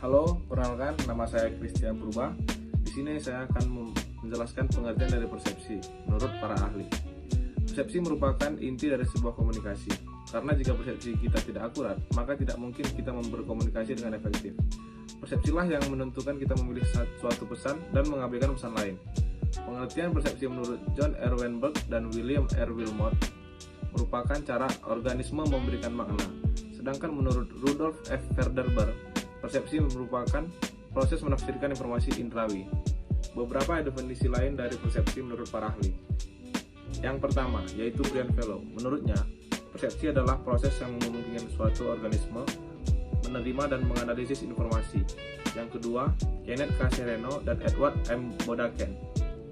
Halo, perkenalkan nama saya Christian Purba. Di sini saya akan menjelaskan pengertian dari persepsi menurut para ahli. Persepsi merupakan inti dari sebuah komunikasi. Karena jika persepsi kita tidak akurat, maka tidak mungkin kita berkomunikasi dengan efektif. Persepsilah yang menentukan kita memilih suatu pesan dan mengabaikan pesan lain. Pengertian persepsi menurut John R. Weinberg dan William R. Wilmot merupakan cara organisme memberikan makna. Sedangkan menurut Rudolf F. Verderber, persepsi merupakan proses menafsirkan informasi indrawi. Beberapa definisi lain dari persepsi menurut para ahli. Yang pertama, yaitu Brian Fellow. Menurutnya, persepsi adalah proses yang memungkinkan suatu organisme menerima dan menganalisis informasi. Yang kedua, Kenneth K. Sereno dan Edward M. Bodaken.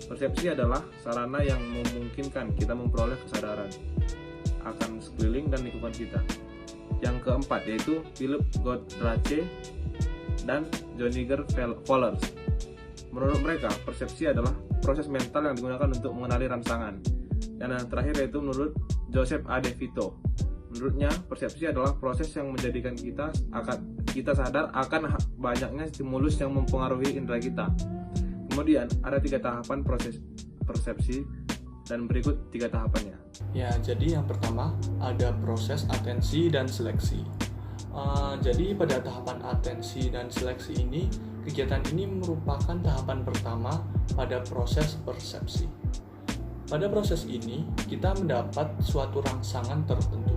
Persepsi adalah sarana yang memungkinkan kita memperoleh kesadaran akan sekeliling dan lingkungan kita. Yang keempat yaitu Philip Goddard dan Joniger Fowlers. Menurut mereka, persepsi adalah proses mental yang digunakan untuk mengenali rangsangan. Dan yang terakhir yaitu menurut Joseph A. DeVito. Menurutnya, persepsi adalah proses yang menjadikan kita sadar akan banyaknya stimulus yang mempengaruhi indera kita. Kemudian ada 3 tahapan proses persepsi dan berikut 3 tahapannya. Ya, jadi yang pertama ada proses atensi dan seleksi. Jadi pada tahapan atensi dan seleksi ini, kegiatan ini merupakan tahapan pertama pada proses persepsi. Pada proses ini, kita mendapat suatu rangsangan tertentu.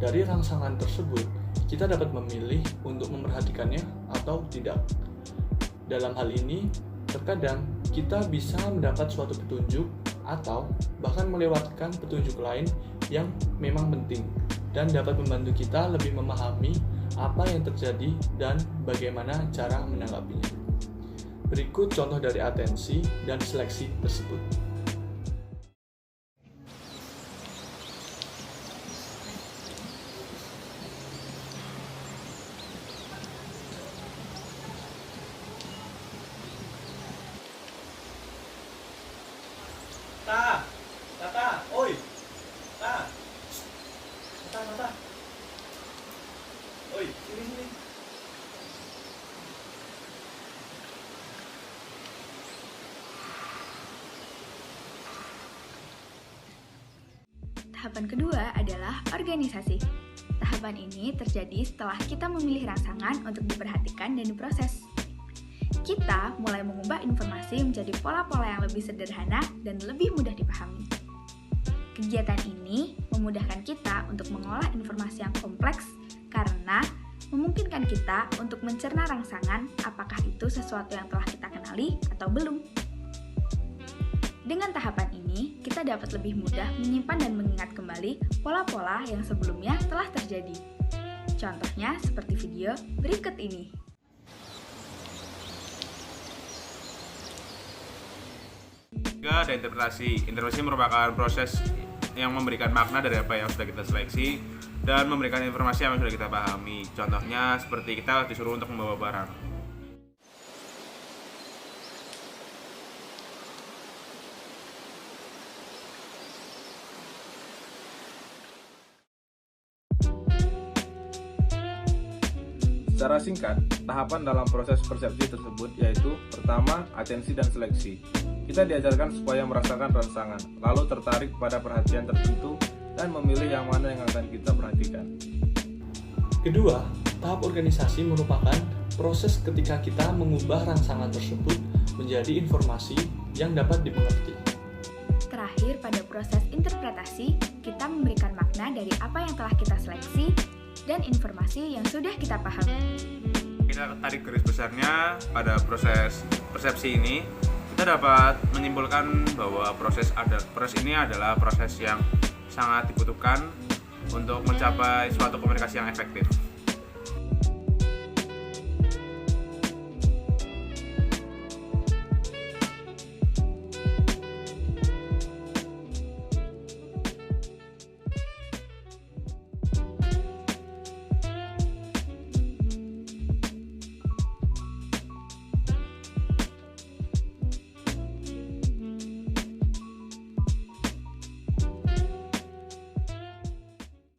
Dari rangsangan tersebut, kita dapat memilih untuk memperhatikannya atau tidak. Dalam hal ini, terkadang kita bisa mendapat suatu petunjuk atau bahkan melewatkan petunjuk lain yang memang penting dan dapat membantu kita lebih memahami apa yang terjadi dan bagaimana cara menanggapinya. Berikut contoh dari atensi dan seleksi tersebut. Tata, oi, Tata, oi, sini. Tahapan kedua adalah organisasi. Tahapan ini terjadi setelah kita memilih rangsangan untuk diperhatikan dan diproses. Kita mulai mengubah informasi menjadi pola-pola yang lebih sederhana dan lebih mudah dipahami. Kegiatan ini memudahkan kita untuk mengolah informasi yang kompleks karena memungkinkan kita untuk mencerna rangsangan apakah itu sesuatu yang telah kita kenali atau belum. Dengan tahapan ini, kita dapat lebih mudah menyimpan dan mengingat kembali pola-pola yang sebelumnya telah terjadi. Contohnya seperti video berikut ini. Juga ada interpretasi. Interpretasi merupakan proses yang memberikan makna dari apa yang sudah kita seleksi dan memberikan informasi yang sudah kita pahami. Contohnya seperti kita disuruh untuk membawa barang. Secara singkat, tahapan dalam proses persepsi tersebut yaitu pertama, atensi dan seleksi. Kita diajarkan supaya merasakan rangsangan, lalu tertarik pada perhatian tertentu dan memilih yang mana yang akan kita perhatikan. Kedua, tahap organisasi merupakan proses ketika kita mengubah rangsangan tersebut menjadi informasi yang dapat dimengerti. Terakhir, pada proses interpretasi, kita memberikan makna dari apa yang telah kita seleksi dan informasi yang sudah kita pahami. Kita tarik garis besarnya pada proses persepsi ini, kita dapat menyimpulkan bahwa proses ini adalah proses yang sangat dibutuhkan untuk mencapai suatu komunikasi yang efektif.